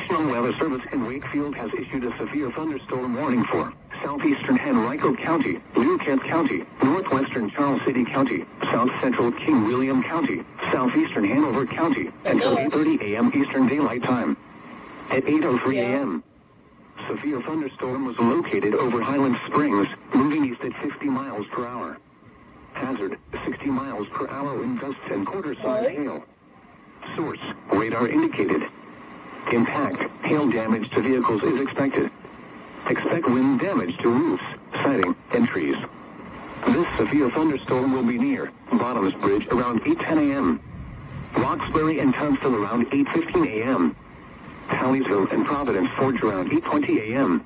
National Weather Service in Wakefield has issued a severe thunderstorm warning for southeastern Henrico County, New Kent County, northwestern Charles City County, south central King William County, southeastern Hanover County, until 8:30 a.m. Eastern Daylight Time. At 8:03 a.m., severe thunderstorm was located over Highland Springs, moving east at 50 miles per hour. Hazard, 60 miles per hour wind gusts and quarter-size hail. Source, radar indicated. Impact, hail damage to vehicles is expected. Expect wind damage to roofs, siding, and trees. This severe thunderstorm will be near Bottoms Bridge around 8:10 a.m. Roxbury and Tunstall around 8:15 a.m. Talleysville and Providence Forge around 8:20 a.m.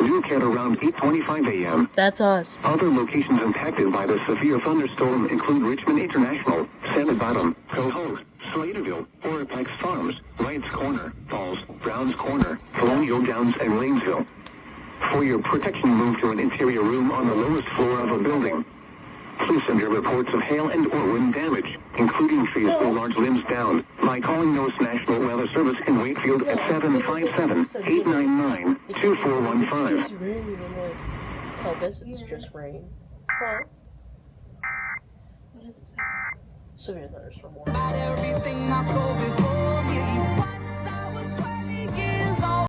New Kent around 8:25 a.m. That's us. Other locations impacted by the severe thunderstorm include Richmond International, Sand Bottom, Cohoes, Sladeville, Orapex Farms, Wright's Corner, Falls, Brown's Corner, Colonial Downs, and Lanesville. For your protection, move to an interior room on the lowest floor of a building. Please send your reports of hail and or wind damage, including trees or large limbs down, by calling NOAA's National Weather Service in Wakefield at 757-899-2415. It's rain. I'm like, tell this it's just rain. What? What does it say? Severe thunderstorm warning.